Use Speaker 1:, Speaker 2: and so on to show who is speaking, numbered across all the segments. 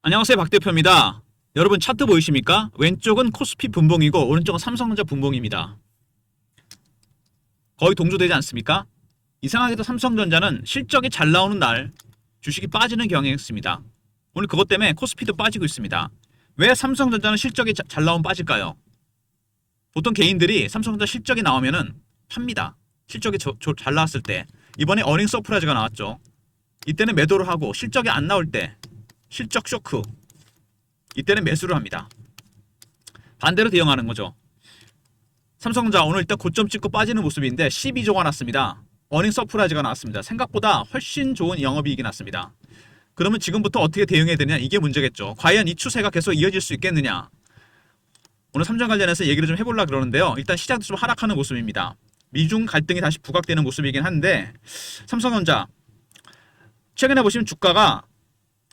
Speaker 1: 안녕하세요, 박 대표입니다. 여러분 차트 보이십니까? 왼쪽은 코스피 분봉이고 오른쪽은 삼성전자 분봉입니다. 거의 동조되지 않습니까? 이상하게도 삼성전자는 실적이 잘 나오는 날 주식이 빠지는 경향이 있습니다. 오늘 그것 때문에 코스피도 빠지고 있습니다. 왜 삼성전자는 실적이 잘 나오면 빠질까요? 보통 개인들이 삼성전자 실적이 나오면은 팝니다. 실적이 잘 나왔을 때. 이번에 어닝 서프라이즈가 나왔죠. 이때는 매도를 하고 실적이 안 나올 때 실적 쇼크, 이때는 매수를 합니다. 반대로 대응하는 거죠. 삼성전자 오늘 일단 고점 찍고 빠지는 모습인데 12조가 났습니다. 어닝 서프라이즈가 나왔습니다. 생각보다 훨씬 좋은 영업이익이 났습니다. 그러면 지금부터 어떻게 대응해야 되냐, 이게 문제겠죠. 과연 이 추세가 계속 이어질 수 있겠느냐. 오늘 삼성 관련해서 얘기를 좀 해보려고 그러는데요. 일단 시장도 좀 하락하는 모습입니다. 미중 갈등이 다시 부각되는 모습이긴 한데 삼성전자 최근에 보시면 주가가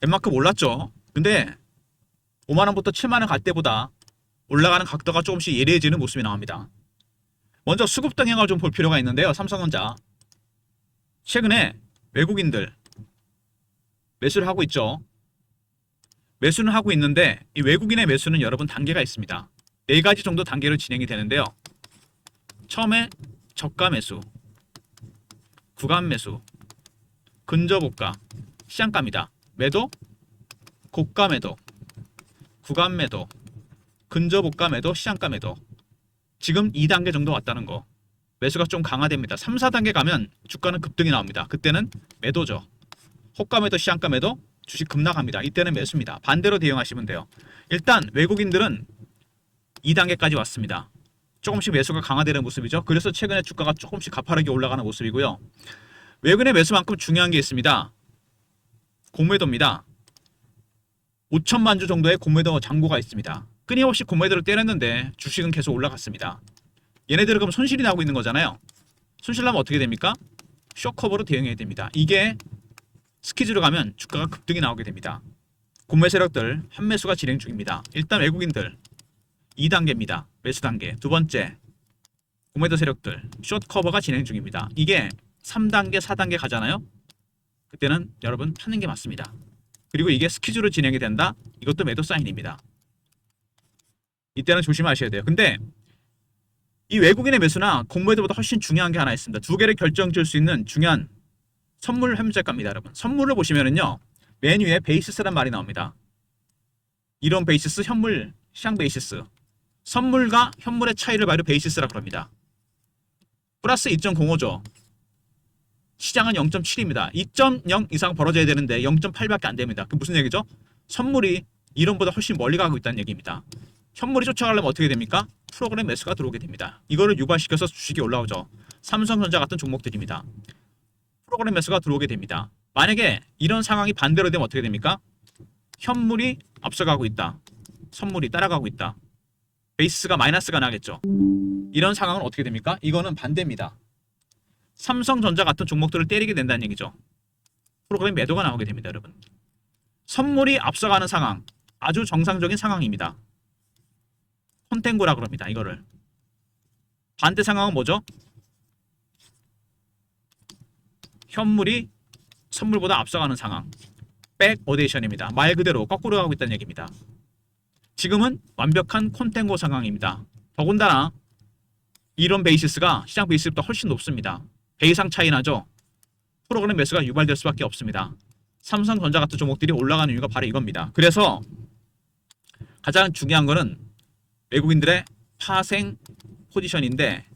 Speaker 1: 웬만큼 올랐죠. 근데 5만원부터 7만원 갈 때보다 올라가는 각도가 조금씩 예리해지는 모습이 나옵니다. 먼저 수급 동향을 좀 볼 필요가 있는데요. 삼성전자 최근에 외국인들 매수를 하고 있죠. 매수는 하고 있는데 이 외국인의 매수는 여러분 단계가 있습니다. 4가지 정도 단계로 진행이 되는데요. 처음에 저가 매수, 구간 매수, 근저고가, 시장가입니다. 매도, 고가 매도, 구간 매도, 근저고가 매도, 시장가 매도. 지금 2단계 정도 왔다는 거. 매수가 좀 강화됩니다. 3, 4단계 가면 주가는 급등이 나옵니다. 그때는 매도죠. 호가 매도, 시장가 매도, 주식 급락합니다. 이때는 매수입니다. 반대로 대응하시면 돼요. 일단 외국인들은 2단계까지 왔습니다. 조금씩 매수가 강화되는 모습이죠. 그래서 최근에 주가가 조금씩 가파르게 올라가는 모습이고요. 외국인의 매수만큼 중요한 게 있습니다. 공매도입니다. 5천만 주 정도의 공매도 잔고가 있습니다. 끊임없이 공매도를 때렸는데 주식은 계속 올라갔습니다. 얘네들은 그럼 손실이 나고 있는 거잖아요. 손실 나면 어떻게 됩니까? 쇼커버로 대응해야 됩니다. 이게 스키즈로 가면 주가가 급등이 나오게 됩니다. 공매 세력들 환매수가 진행 중입니다. 일단 외국인들 2단계입니다. 매수 단계. 두 번째 공매도 세력들 숏커버가 진행 중입니다. 이게 3단계, 4단계 가잖아요. 그때는 여러분 파는 게 맞습니다. 그리고 이게 스키즈로 진행이 된다? 이것도 매도 사인입니다. 이때는 조심하셔야 돼요. 근데 이 외국인의 매수나 공매도보다 훨씬 중요한 게 하나 있습니다. 두 개를 결정지을 수 있는 중요한 선물 현물자가입니다. 여러분 선물을 보시면은요, 맨 위에 베이시스란 말이 나옵니다. 이런 베이시스, 현물, 시장 베이시스. 선물과 현물의 차이를 말해 베이시스라고 합니다. 플러스 2.05죠. 시장은 0.7입니다. 2.0 이상 벌어져야 되는데 0.8밖에 안 됩니다. 그 무슨 얘기죠? 선물이 이론보다 훨씬 멀리 가고 있다는 얘기입니다. 현물이 쫓아가려면 어떻게 됩니까? 프로그램 매수가 들어오게 됩니다. 이거를 유발시켜서 주식이 올라오죠. 삼성전자 같은 종목들입니다. 프로그램 매수가 들어오게 됩니다. 만약에 이런 상황이 반대로 되면 어떻게 됩니까? 현물이 앞서가고 있다. 선물이 따라가고 있다. 베이스가 마이너스가 나겠죠. 이런 상황은 어떻게 됩니까? 이거는 반대입니다. 삼성전자 같은 종목들을 때리게 된다는 얘기죠. 프로그램 매도가 나오게 됩니다. 여러분 선물이 앞서가는 상황, 아주 정상적인 상황입니다. 콘텐고라 그럽니다. 이거를 반대 상황은 뭐죠? 현물이 선물보다 앞서가는 상황, 백오데이션입니다. 말 그대로 거꾸로 가고 있다는 얘기입니다. 지금은 완벽한 콘텐고 상황입니다. 더군다나 이런 베이시스가 시장 베이시스보다 훨씬 높습니다. 배 이상 차이 나죠. 프로그램 매수가 유발될 수밖에 없습니다. 삼성전자 같은 종목들이 올라가는 이유가 바로 이겁니다. 그래서 가장 중요한 거는 외국인들의 파생 포지션인데,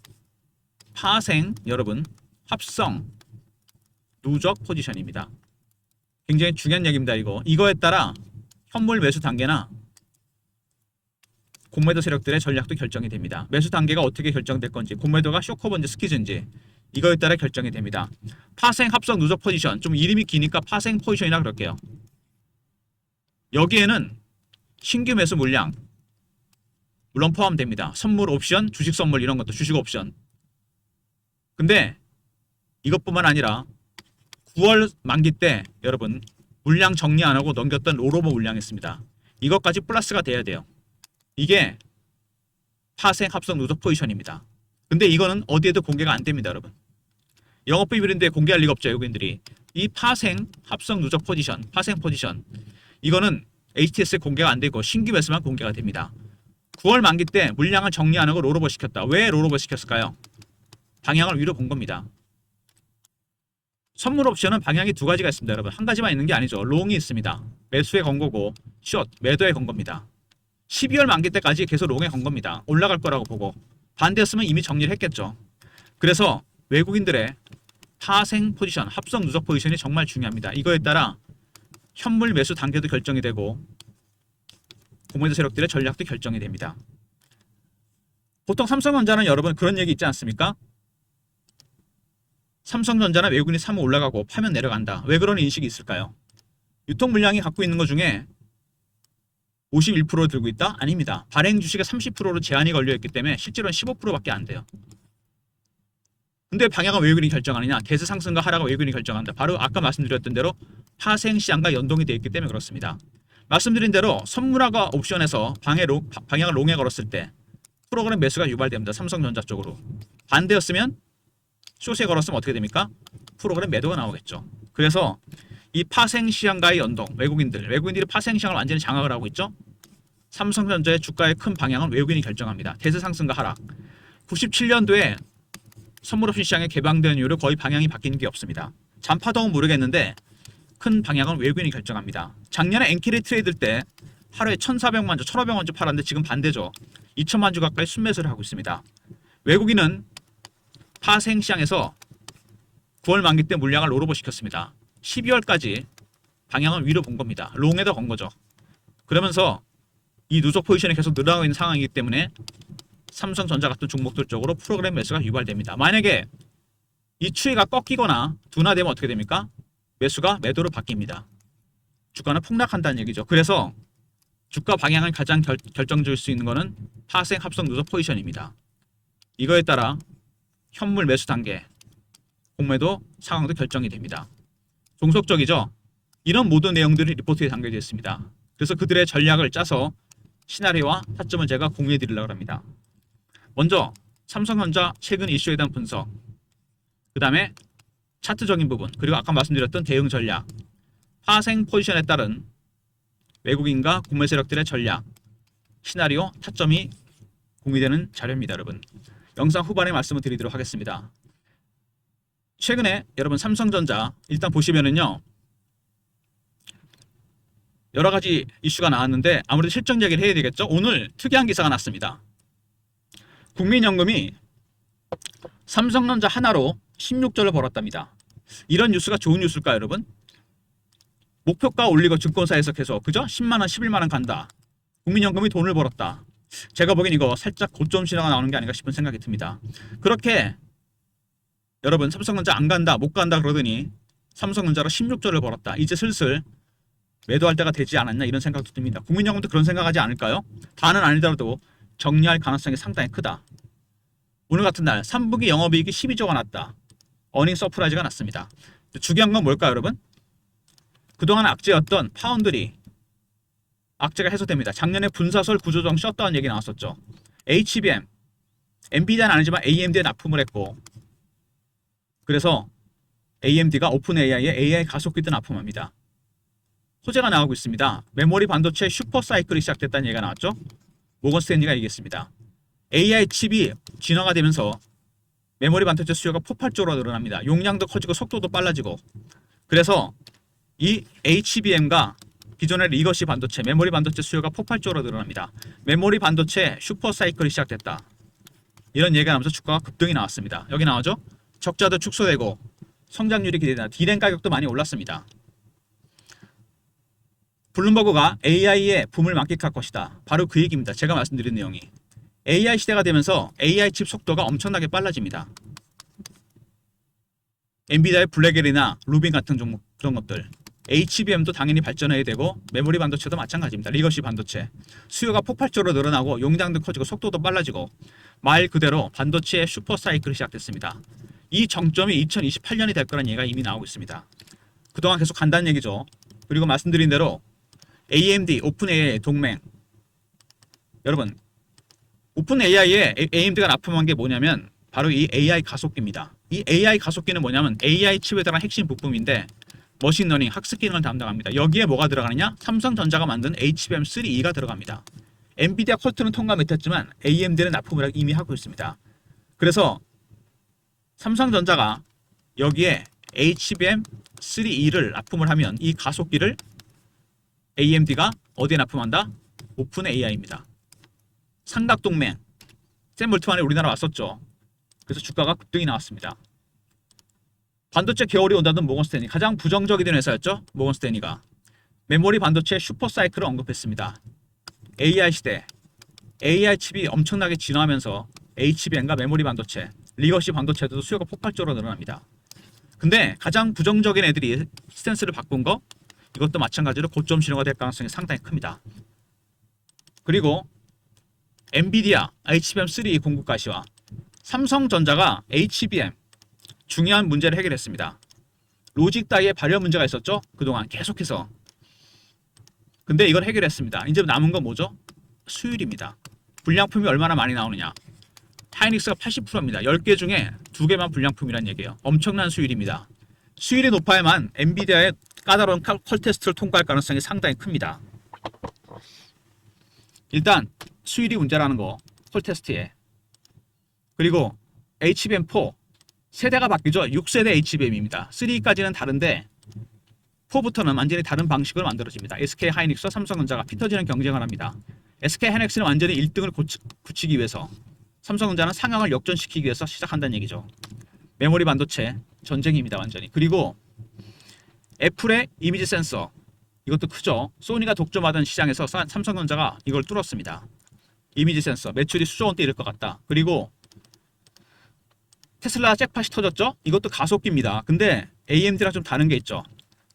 Speaker 1: 파생 여러분 합성 누적 포지션입니다. 굉장히 중요한 얘기입니다. 이거에 따라 현물 매수 단계나 공매도 세력들의 전략도 결정이 됩니다. 매수 단계가 어떻게 결정될 건지, 공매도가 쇼커버인지 스키즈인지 이거에 따라 결정이 됩니다. 파생 합성 누적 포지션, 좀 이름이 기니까 파생 포지션이라 그럴게요. 여기에는 신규 매수 물량 물론 포함됩니다. 선물 옵션, 주식 선물 이런 것도 주식 옵션. 근데 이것뿐만 아니라 9월 만기 때 여러분 물량 정리 안 하고 넘겼던 롤오버 물량이 있습니다. 이것까지 플러스가 돼야 돼요. 이게 파생 합성 누적 포지션입니다. 근데 이거는 어디에도 공개가 안 됩니다. 여러분 영업비밀인데 공개할 리가 없죠. 외국인들이 이 파생 합성 누적 포지션, 파생 포지션 이거는 HTS에 공개가 안 되고 신규 매수만 공개가 됩니다. 9월 만기 때 물량을 정리하는 걸 롤오버 시켰다. 왜 롤오버 시켰을까요? 방향을 위로 본 겁니다. 선물 옵션은 방향이 두 가지가 있습니다. 여러분, 한 가지만 있는 게 아니죠. 롱이 있습니다. 매수에 건 거고 숏, 매도에 건 겁니다. 12월 만기 때까지 계속 롱에 건 겁니다. 올라갈 거라고 보고. 반대였으면 이미 정리를 했겠죠. 그래서 외국인들의 파생 포지션, 합성 누적 포지션이 정말 중요합니다. 이거에 따라 현물 매수 단계도 결정이 되고 공매도 세력들의 전략도 결정이 됩니다. 보통 삼성전자는 여러분 그런 얘기 있지 않습니까? 삼성전자는 외국인이 사면 올라가고 파면 내려간다. 왜 그런 인식이 있을까요? 유통 물량이 갖고 있는 것 중에 51%를 들고 있다? 아닙니다. 발행 주식의 30%로 제한이 걸려있기 때문에 실제로는 15%밖에 안 돼요. 근데 방향은 외국인이 결정하느냐? 대세 상승과 하락을 외국인이 결정한다. 바로 아까 말씀드렸던 대로 파생 시장과 연동이 되어 있기 때문에 그렇습니다. 말씀드린 대로 선물화가 옵션에서 방향을 롱에 걸었을 때 프로그램 매수가 유발됩니다. 삼성전자 쪽으로. 반대였으면 숏에 걸었으면 어떻게 됩니까? 프로그램 매도가 나오겠죠. 그래서 이 파생 시장과의 연동, 외국인들이 파생 시장을 완전히 장악을 하고 있죠. 삼성전자의 주가의 큰 방향은 외국인이 결정합니다. 대세 상승과 하락. 97년도에 선물옵션 시장에 개방된 이후로 거의 방향이 바뀐 게 없습니다. 잔파동은 모르겠는데 큰 방향은 외국인이 결정합니다. 작년에 엔캐리 트레이드 때 하루에 1,400만 주, 1,500만 주 팔았는데 지금 반대죠. 2천만 주 가까이 순매수를 하고 있습니다. 외국인은 파생 시장에서 9월 만기 때 물량을 롤오버 시켰습니다. 12월까지 방향을 위로 본 겁니다. 롱에다 건 거죠. 그러면서 이 누적 포지션이 계속 늘어나고 있는 상황이기 때문에 삼성전자 같은 종목들 쪽으로 프로그램 매수가 유발됩니다. 만약에 이 추이가 꺾이거나 둔화되면 어떻게 됩니까? 매수가 매도로 바뀝니다. 주가는 폭락한다는 얘기죠. 그래서 주가 방향을 가장 결정줄 수 있는 것은 파생 합성 누적 포지션입니다. 이거에 따라 현물 매수 단계, 공매도 상황도 결정이 됩니다. 종속적이죠. 이런 모든 내용들이 리포트에 담겨져 있습니다. 그래서 그들의 전략을 짜서 시나리오와 타점을 제가 공유해 드리려고 합니다. 먼저 삼성전자 최근 이슈에 대한 분석, 그 다음에 차트적인 부분, 그리고 아까 말씀드렸던 대응 전략, 파생 포지션에 따른 외국인과 국내 세력들의 전략, 시나리오, 타점이 공유되는 자료입니다. 여러분, 영상 후반에 말씀을 드리도록 하겠습니다. 최근에 여러분 삼성전자 일단 보시면은요, 여러 가지 이슈가 나왔는데 아무래도 실적 얘기를 해야 되겠죠. 오늘 특이한 기사가 났습니다. 국민연금이 삼성전자 하나로 16조를 벌었답니다. 이런 뉴스가 좋은 뉴스일까요, 여러분? 목표가 올리고 증권사에서 계속, 그죠? 10만원, 11만원 간다. 국민연금이 돈을 벌었다. 제가 보기엔 이거 살짝 고점 신화가 나오는 게 아닌가 싶은 생각이 듭니다. 그렇게 여러분 삼성전자 안 간다, 못 간다 그러더니 삼성전자로 16조를 벌었다. 이제 슬슬 매도할 때가 되지 않았냐 이런 생각도 듭니다. 국민연금도 그런 생각하지 않을까요? 다는 아니더라도 정리할 가능성이 상당히 크다. 오늘 같은 날 3분기 영업이익이 12조가 났다. 어닝 서프라이즈가 났습니다. 중요한 건 뭘까요, 여러분? 그동안 악재였던 파운드리 악재가 해소됩니다. 작년에 분사설 구조조정 셧다운 얘기 나왔었죠. HBM, 엔비디아는 아니지만 AMD에 납품을 했고, 그래서 AMD가 오픈 AI에 AI 가속기도 납품합니다. 호재가 나오고 있습니다. 메모리 반도체 슈퍼 사이클이 시작됐다는 얘기가 나왔죠. 모건 스탠리가 얘기했습니다. AI 칩이 진화가 되면서 메모리 반도체 수요가 폭발적으로 늘어납니다. 용량도 커지고 속도도 빨라지고, 그래서 이 HBM과 기존의 리거시 반도체, 메모리 반도체 수요가 폭발적으로 늘어납니다. 메모리 반도체 슈퍼 사이클이 시작됐다. 이런 얘기가 나오면서 주가가 급등이 나왔습니다. 여기 나오죠? 적자도 축소되고 성장률이 기대된다. D램 가격도 많이 올랐습니다. 블룸버그가 AI의 붐을 만끽할 것이다. 바로 그 얘기입니다. 제가 말씀드린 내용이. AI 시대가 되면서 AI 칩 속도가 엄청나게 빨라집니다. 엔비디아의 블랙엘이나 루빈 같은 종목, 그런 것들. HBM도 당연히 발전해야 되고 메모리 반도체도 마찬가지입니다. 리거시 반도체. 수요가 폭발적으로 늘어나고 용량도 커지고 속도도 빨라지고 말 그대로 반도체의 슈퍼 사이클이 시작됐습니다. 이 정점이 2028년이 될 거라는 얘기가 이미 나오고 있습니다. 그동안 계속 간다는 얘기죠. 그리고 말씀드린 대로 AMD, 오픈 AI 동맹. 여러분, 오픈 AI에 AMD가 납품한 게 뭐냐면 바로 이 AI 가속기입니다. 이 AI 가속기는 뭐냐면 AI 칩에 대한 핵심 부품인데 머신러닝 학습 기능을 담당합니다. 여기에 뭐가 들어가느냐? 삼성전자가 만든 HBM3E가 들어갑니다. 엔비디아 퀄트는 통과 못했지만 AMD는 납품을 이미 하고 있습니다. 그래서 삼성전자가 여기에 HBM3E를 납품을 하면 이 가속기를 AMD가 어디에 납품한다? 오픈 AI입니다. 삼각동맹 샘 몰트만에 우리나라 왔었죠. 그래서 주가가 급등이 나왔습니다. 반도체 겨울이 온다던 모건스탠리, 가장 부정적이던 회사였죠. 모건스탠리가 메모리 반도체 슈퍼사이클을 언급했습니다. AI 시대, AI 칩이 엄청나게 진화하면서 HBM과 메모리 반도체, 리거시 반도체도 수요가 폭발적으로 늘어납니다. 근데 가장 부정적인 애들이 스탠스를 바꾼 거, 이것도 마찬가지로 고점 신호가 될 가능성이 상당히 큽니다. 그리고 엔비디아 HBM3 공급 가시와 삼성전자가 HBM 중요한 문제를 해결했습니다. 로직 다이의 발열 문제가 있었죠. 그동안 계속해서. 근데 이걸 해결했습니다. 이제 남은 건 뭐죠? 수율입니다. 불량품이 얼마나 많이 나오느냐. 하이닉스가 80%입니다. 10개 중에 2개만 불량품이란 얘기예요. 엄청난 수율입니다. 수율이 높아야만 엔비디아의 까다로운 퀄 테스트를 통과할 가능성이 상당히 큽니다. 일단 수율이 문제라는 거, 퀄 테스트에. 그리고 HBM4 세대가 바뀌죠. 6세대 HBM입니다. 3까지는 다른데 4부터는 완전히 다른 방식으로 만들어집니다. SK 하이닉스와 삼성전자가 피터지는 경쟁을 합니다. SK 하이닉스는 완전히 1등을 굳히기 위해서, 삼성전자는 상향을 역전시키기 위해서 시작한다는 얘기죠. 메모리 반도체 전쟁입니다. 완전히. 그리고 애플의 이미지 센서, 이것도 크죠. 소니가 독점하던 시장에서 삼성전자가 이걸 뚫었습니다. 이미지 센서 매출이 수조 원대 이를 것 같다. 그리고 테슬라 잭팟이 터졌죠? 이것도 가속기입니다. 근데 AMD랑 좀 다른 게 있죠.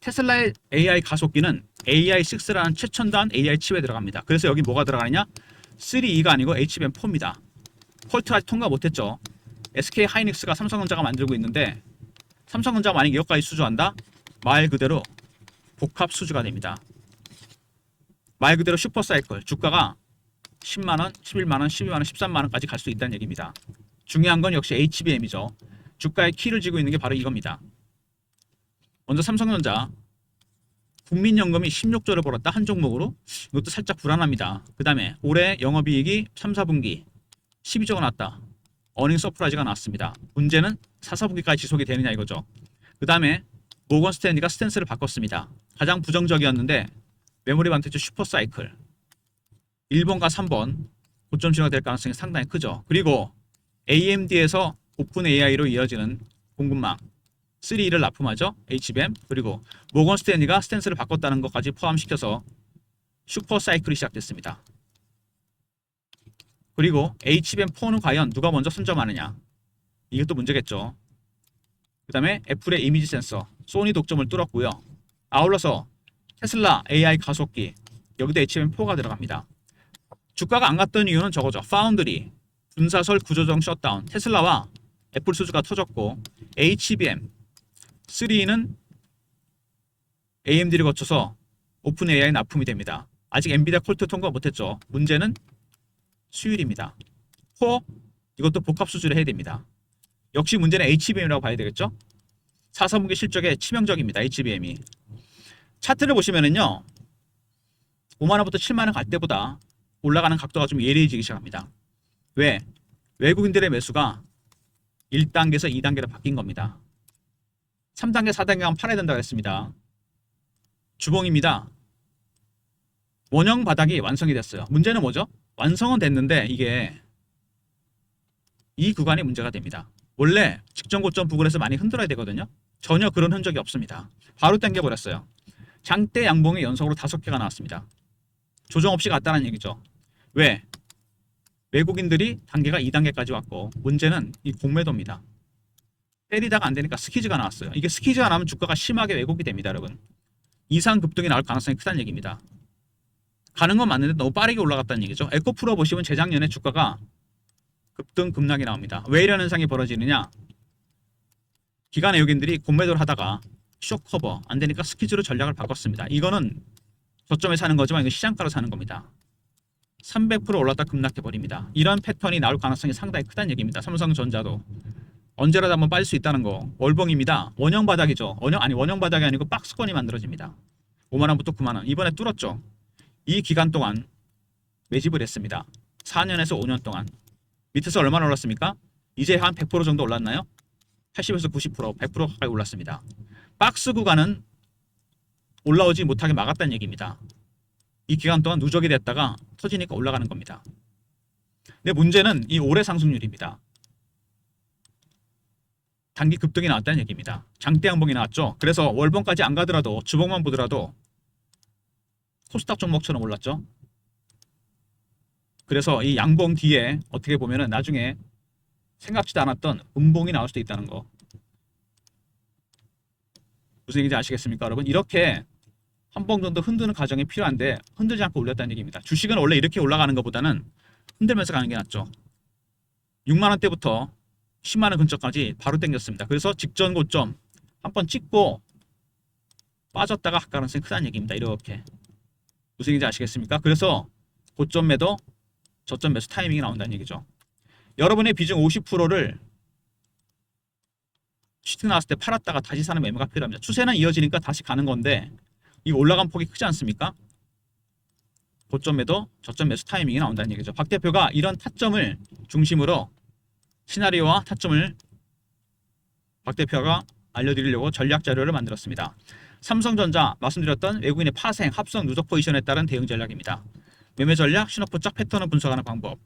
Speaker 1: 테슬라의 AI 가속기는 AI6라는 최첨단 AI 칩에 들어갑니다. 그래서 여기 뭐가 들어가느냐? 3E가 아니고 HBM4입니다. 퀄트 아직 통과 못했죠. SK 하이닉스가 삼성전자가 만들고 있는데 삼성전자가 만약에 이것까지 수주한다? 말 그대로 복합 수주가 됩니다. 말 그대로 슈퍼사이클, 주가가 10만원, 11만원, 12만원, 13만원까지 갈 수 있다는 얘기입니다. 중요한 건 역시 HBM이죠. 주가의 키를 쥐고 있는 게 바로 이겁니다. 먼저 삼성전자, 국민연금이 16조를 벌었다. 한 종목으로. 이것도 살짝 불안합니다. 그 다음에 올해 영업이익이 3, 4분기 12조가 났다. 어닝 서프라이즈가 나왔습니다. 문제는 4, 4분기까지 지속이 되느냐 이거죠. 그 다음에 모건 스탠리가 스탠스를 바꿨습니다. 가장 부정적이었는데 메모리 반도체 슈퍼사이클 1번과 3번 고점 신호가 될 가능성이 상당히 크죠. 그리고 AMD에서 오픈 AI로 이어지는 공급망 3를 납품하죠. HBM. 그리고 모건 스탠리가 스탠스를 바꿨다는 것까지 포함시켜서 슈퍼사이클이 시작됐습니다. 그리고 HBM4는 과연 누가 먼저 선점하느냐, 이것도 문제겠죠. 그 다음에 애플의 이미지 센서, 소니 독점을 뚫었고요. 아울러서 테슬라 AI 가속기, 여기도 HBM4가 들어갑니다. 주가가 안 갔던 이유는 저거죠. 파운드리, 분사설 구조정 셧다운, 테슬라와 애플 수주가 터졌고, HBM 3는 AMD를 거쳐서 오픈 AI 납품이 됩니다. 아직 엔비디아 퀄트 통과 못했죠. 문제는 수율입니다. 코어, 이것도 복합 수주를 해야 됩니다. 역시 문제는 HBM이라고 봐야 되겠죠. 4, 3분기 실적에 치명적입니다. HBM이. 차트를 보시면은요, 5만원부터 7만원 갈 때보다 올라가는 각도가 좀 예리해지기 시작합니다. 왜? 외국인들의 매수가 1단계에서 2단계로 바뀐 겁니다. 3단계, 4단계 가면 팔아야 된다고 했습니다. 주봉입니다. 원형 바닥이 완성이 됐어요. 문제는 뭐죠? 완성은 됐는데 이게 이 구간이 문제가 됩니다. 원래 직전 고점 부근에서 많이 흔들어야 되거든요. 전혀 그런 흔적이 없습니다. 바로 당겨버렸어요. 장대 양봉이 연속으로 5개가 나왔습니다. 조정 없이 갔다는 얘기죠. 왜? 외국인들이 단계가 2단계까지 왔고, 문제는 이 공매도입니다. 때리다가 안 되니까 스퀴즈가 나왔어요. 이게 스퀴즈가 나면 주가가 심하게 왜곡이 됩니다, 여러분. 이상 급등이 나올 가능성이 크다는 얘기입니다. 가는 건 맞는데 너무 빠르게 올라갔다는 얘기죠. 에코프로 보시면 재작년에 주가가 급등 급락이 나옵니다. 왜 이런 현상이 벌어지느냐? 기관 외국인들이 공매도를 하다가 쇼커버 안 되니까 스퀴즈로 전략을 바꿨습니다. 이거는 저점에 사는 거지만 이건 시장가로 사는 겁니다. 300% 올랐다 급락해 버립니다. 이런 패턴이 나올 가능성이 상당히 크다는 얘기입니다. 삼성전자도. 언제라도 한번 빠질 수 있다는 거. 월봉입니다. 원형 바닥이죠. 원형 바닥이 아니고 박스권이 만들어집니다. 5만 원부터 9만 원. 이번에 뚫었죠. 이 기간 동안 매집을 했습니다. 4년에서 5년 동안. 밑에서 얼마나 올랐습니까? 이제 한 100% 정도 올랐나요? 80에서 90%, 100% 가까이 올랐습니다. 박스 구간은 올라오지 못하게 막았다는 얘기입니다. 이 기간 동안 누적이 됐다가 터지니까 올라가는 겁니다. 근데 문제는 이 올해 상승률입니다. 단기 급등이 나왔다는 얘기입니다. 장대 양봉이 나왔죠. 그래서 월봉까지 안 가더라도 주봉만 보더라도 코스닥 종목처럼 올랐죠. 그래서 이 양봉 뒤에 어떻게 보면은 나중에 생각지도 않았던 음봉이 나올 수도 있다는 거. 무슨 얘기인지 아시겠습니까, 여러분? 이렇게 한 번 정도 흔드는 과정이 필요한데 흔들지 않고 올렸다는 얘기입니다. 주식은 원래 이렇게 올라가는 것보다는 흔들면서 가는 게 낫죠. 6만 원대부터 10만 원 근처까지 바로 당겼습니다. 그래서 직전 고점 한 번 찍고 빠졌다가 할 가능성이 크다는 얘기입니다. 이렇게. 무슨 얘기인지 아시겠습니까? 그래서 고점 매도, 저점 매수 타이밍이 나온다는 얘기죠. 여러분의 비중 50%를 시트 나왔을 때 팔았다가 다시 사는 매매가 필요합니다. 추세는 이어지니까 다시 가는 건데 이 올라간 폭이 크지 않습니까? 고점 매도, 저점 매수 타이밍이 나온다는 얘기죠. 박 대표가 이런 타점을 중심으로 시나리오와 타점을 박 대표가 알려드리려고 전략 자료를 만들었습니다. 삼성전자 말씀드렸던 외국인의 파생, 합성, 누적 포지션에 따른 대응 전략입니다. 매매 전략, 신호포착 패턴을 분석하는 방법,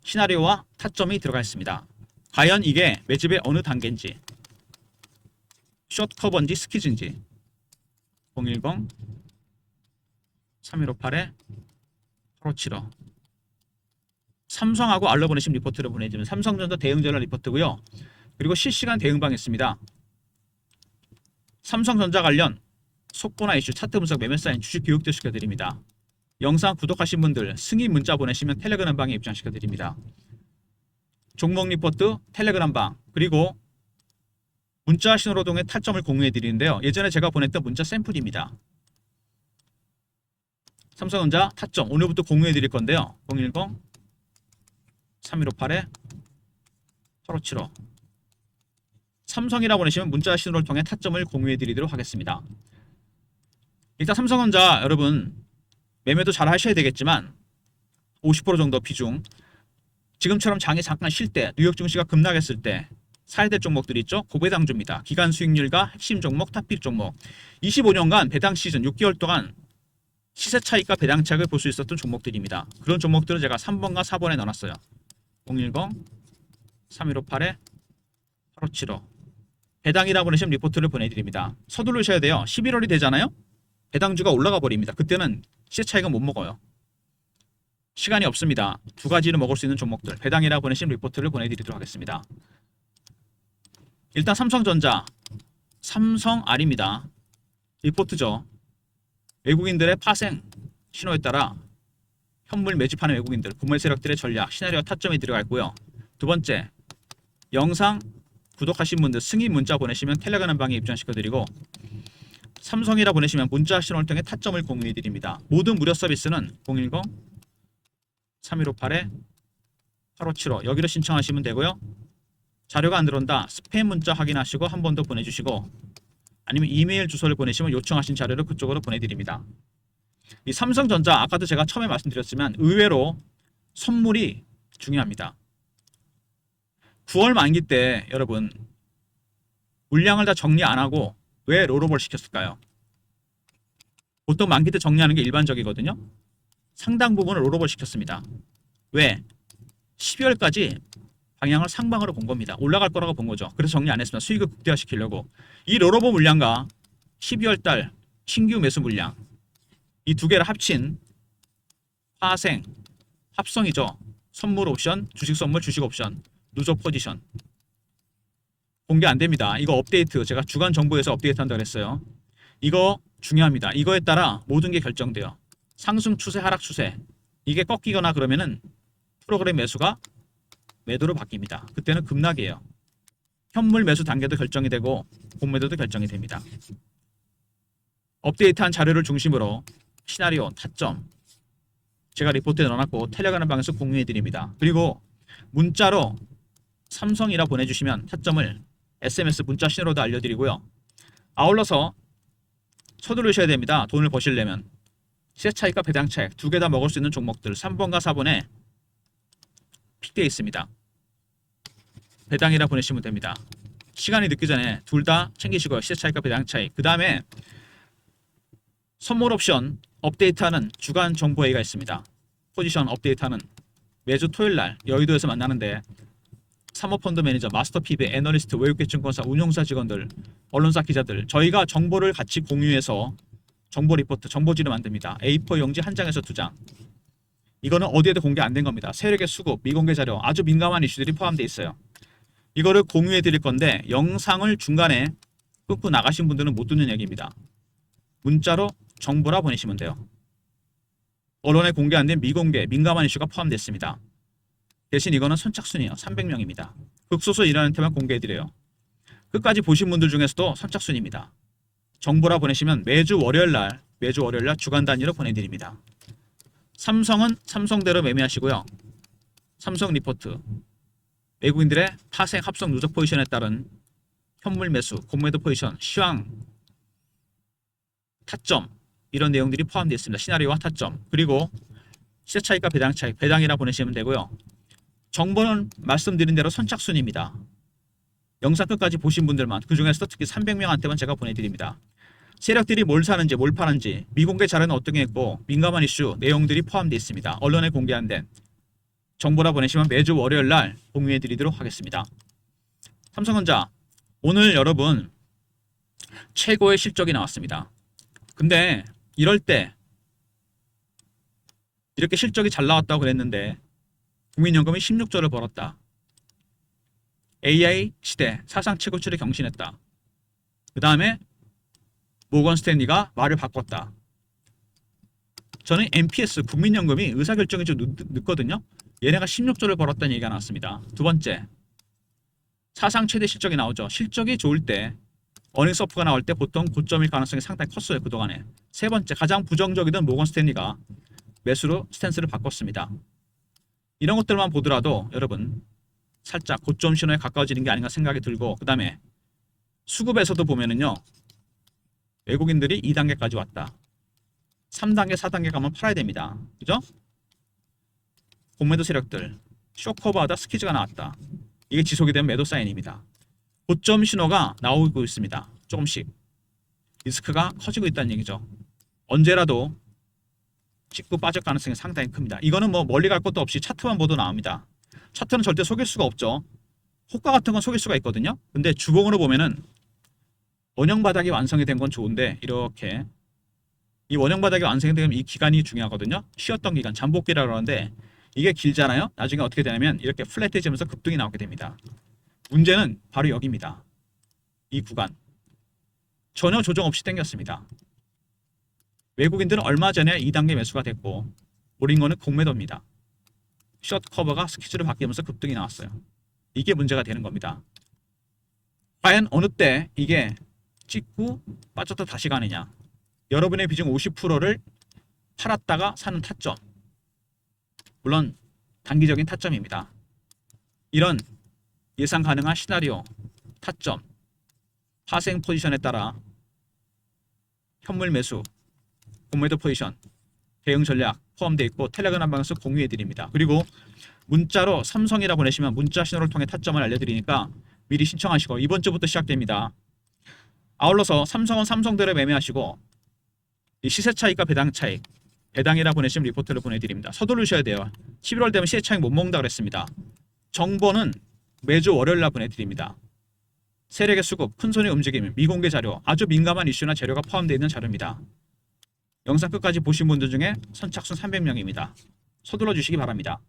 Speaker 1: 시나리오와 타점이 들어가 있습니다. 과연 이게 매집의 어느 단계인지, 숏커버인지 스키즈인지 010-3158-8575 삼성하고 알러보내신 리포트를 보내주면 삼성전자 대응 전략 리포트고요. 그리고 실시간 대응방 있습니다. 삼성전자 관련 속보나 이슈, 차트 분석, 매매 사인, 주식 교육도 시켜드립니다. 영상 구독하신 분들 승인 문자 보내시면 텔레그램 방에 입장시켜드립니다. 종목 리포트, 텔레그램 방, 그리고 문자 신호로 통해 타점을 공유해드리는데요. 예전에 제가 보냈던 문자 샘플입니다. 삼성전자 타점 오늘부터 공유해드릴 건데요. 010-3158-8575 삼성이라 보내시면 문자 신호를 통해 타점을 공유해드리도록 하겠습니다. 일단 삼성전자 여러분 매매도 잘 하셔야 되겠지만 50% 정도 비중, 지금처럼 장이 잠깐 쉴 때, 뉴욕 증시가 급락했을 때 사야 될 종목들이 있죠. 고배당주입니다. 기간 수익률과 핵심 종목, 탑픽 종목. 25년간 배당 시즌 6개월 동안 시세 차익과 배당 차익을 볼 수 있었던 종목들입니다. 그런 종목들을 제가 3번과 4번에 넣어놨어요. 010-3158-8575 배당이라 보내시면 리포트를 보내드립니다. 서두르셔야 돼요. 11월이 되잖아요. 배당주가 올라가 버립니다. 그때는 시세 차익은 못 먹어요. 시간이 없습니다. 두 가지를 먹을 수 있는 종목들 배당이라 보내시면 리포트를 보내드리도록 하겠습니다. 일단 삼성전자, 삼성알입니다. 리포트죠. 외국인들의 파생 신호에 따라 현물 매집하는 외국인들, 부물 세력들의 전략, 시나리오 타점이 들어가 있고요. 두 번째, 영상 구독하신 분들 승인 문자 보내시면 텔레그램 방에 입장시켜드리고 삼성이라 보내시면 문자 신호를 통해 타점을 공유해드립니다. 모든 무료 서비스는 010-3158-8575 여기로 신청하시면 되고요. 자료가 안 들어온다. 스팸 문자 확인하시고 한 번 더 보내주시고 아니면 이메일 주소를 보내시면 요청하신 자료를 그쪽으로 보내드립니다. 이 삼성전자 아까도 제가 처음에 말씀드렸지만 의외로 선물이 중요합니다. 9월 만기 때 여러분 물량을 다 정리 안 하고 왜 롤오버를 시켰을까요? 보통 만기 때 정리하는 게 일반적이거든요. 상당 부분을 롤오버를 시켰습니다. 왜? 12월까지 방향을 상방으로 본 겁니다. 올라갈 거라고 본 거죠. 그래서 정리 안 했습니다. 수익을 극대화시키려고. 이 롤오버 물량과 12월 달 신규 매수 물량 이 두 개를 합친 파생, 합성이죠. 선물 옵션, 주식 선물, 주식 옵션, 누적 포지션 공개 안 됩니다. 이거 업데이트 제가 주간 정보에서 업데이트 한다고 했어요. 이거 중요합니다. 이거에 따라 모든 게 결정돼요. 상승 추세, 하락 추세 이게 꺾이거나 그러면은 프로그램 매수가 매도로 바뀝니다. 그때는 급락이에요. 현물 매수 단계도 결정이 되고 공매도도 결정이 됩니다. 업데이트한 자료를 중심으로 시나리오, 타점 제가 리포트에 넣어놨고 텔레그램 방에서 공유해 드립니다. 그리고 문자로 삼성이라 보내주시면 타점을 SMS 문자 신호로도 알려드리고요. 아울러서 서두르셔야 됩니다. 돈을 버시려면. 시세 차익과 배당 차익 두 개 다 먹을 수 있는 종목들 3번과 4번에 픽되어 있습니다. 배당이라 보내시면 됩니다. 시간이 늦기 전에 둘 다 챙기시고요. 시세 차익과 배당 차익. 그 다음에 선물 옵션 업데이트하는 주간 정보회의가 있습니다. 포지션 업데이트하는 매주 토요일날 여의도에서 만나는데 사모펀드 매니저, 마스터 피드, 애널리스트, 외국계 증권사, 운용사 직원들, 언론사 기자들 저희가 정보를 같이 공유해서 정보 리포트, 정보지를 만듭니다. A4 용지 한 장에서 2장. 이거는 어디에도 공개 안 된 겁니다. 세력의 수급, 미공개 자료, 아주 민감한 이슈들이 포함되어 있어요. 이거를 공유해 드릴 건데 영상을 중간에 끊고 나가신 분들은 못 듣는 얘기입니다. 문자로 정보라 보내시면 돼요. 언론에 공개 안 된 미공개, 민감한 이슈가 포함됐습니다. 대신 이거는 선착순이에요. 300명입니다. 극소수 일하는한테만 공개해드려요. 끝까지 보신 분들 중에서도 선착순입니다. 정보라 보내시면 매주 월요일날 주간 단위로 보내드립니다. 삼성은 삼성대로 매매하시고요. 삼성 리포트, 외국인들의 파생 합성 누적 포지션에 따른 현물 매수, 공매도 포지션, 시황, 타점 이런 내용들이 포함되어 있습니다. 시나리오와 타점, 그리고 시세 차익과 배당 차익, 배당이라 보내시면 되고요. 정보는 말씀드린 대로 선착순입니다. 영상 끝까지 보신 분들만, 그 중에서도 특히 300명한테만 제가 보내드립니다. 세력들이 뭘 사는지 뭘 파는지, 미공개 자료는 어떻게 했고 민감한 이슈 내용들이 포함되어 있습니다. 언론에 공개 안 된 정보라 보내시면 매주 월요일날 공유해드리도록 하겠습니다. 삼성전자 오늘 여러분 최고의 실적이 나왔습니다. 근데 이럴 때 이렇게 실적이 잘 나왔다고 그랬는데 국민연금이 16조를 벌었다. AI 시대 사상 최고치를 경신했다. 그 다음에 모건 스탠리가 말을 바꿨다. 저는 MPS 국민연금이 의사결정이 좀 늦거든요. 얘네가 16조를 벌었다는 얘기가 나왔습니다. 두 번째, 사상 최대 실적이 나오죠. 실적이 좋을 때 어닝스 어프가 나올 때 보통 고점일 가능성이 상당히 컸어요. 그동안에. 세 번째, 가장 부정적이던 모건 스탠리가 매수로 스탠스를 바꿨습니다. 이런 것들만 보더라도 여러분 살짝 고점 신호에 가까워지는 게 아닌가 생각이 들고, 그 다음에 수급에서도 보면은요 외국인들이 2단계까지 왔다. 3단계, 4단계 가면 팔아야 됩니다. 그죠? 공매도 세력들 쇼커버하다 스퀴즈가 나왔다. 이게 지속이 되면 매도 사인입니다. 고점 신호가 나오고 있습니다. 조금씩 리스크가 커지고 있다는 얘기죠. 언제라도 찍고 빠질 가능성이 상당히 큽니다. 이거는 뭐 멀리 갈 것도 없이 차트만 보도 나옵니다. 차트는 절대 속일 수가 없죠. 호가 같은 건 속일 수가 있거든요. 근데 주봉으로 보면은 원형 바닥이 완성이 된 건 좋은데, 이렇게 이 원형 바닥이 완성이 되면 이 기간이 중요하거든요. 쉬었던 기간, 잠복기라고 하는데 이게 길잖아요. 나중에 어떻게 되냐면 이렇게 플랫해지면서 급등이 나오게 됩니다. 문제는 바로 여기입니다. 이 구간 전혀 조정 없이 당겼습니다. 외국인들은 얼마 전에 2단계 매수가 됐고 오린 거는 공매도입니다. 숏 커버가 스퀴즈로 바뀌면서 급등이 나왔어요. 이게 문제가 되는 겁니다. 과연 어느 때 이게 찍고 빠졌다 다시 가느냐. 여러분의 비중 50%를 팔았다가 사는 타점, 물론 단기적인 타점입니다. 이런 예상 가능한 시나리오, 타점, 파생 포지션에 따라 현물 매수, 공매도 포지션, 대응 전략 포함되어 있고 텔레그램 방에서 공유해 드립니다. 그리고 문자로 삼성이라 보내시면 문자 신호를 통해 타점을 알려드리니까 미리 신청하시고, 이번 주부터 시작됩니다. 아울러서 삼성은 삼성대로 매매하시고 이 시세 차익과 배당 차익, 배당이라 보내시면 리포트를 보내드립니다. 서두르셔야 돼요. 11월 되면 시세 차익 못 먹는다 그랬습니다. 정보는 매주 월요일날 보내드립니다. 세력의 수급, 큰손의 움직임, 미공개 자료, 아주 민감한 이슈나 재료가 포함되어 있는 자료입니다. 영상 끝까지 보신 분들 중에 선착순 300명입니다. 서둘러 주시기 바랍니다.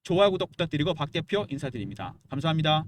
Speaker 1: 좋아요, 구독 부탁드리고 박 대표 인사드립니다. 감사합니다.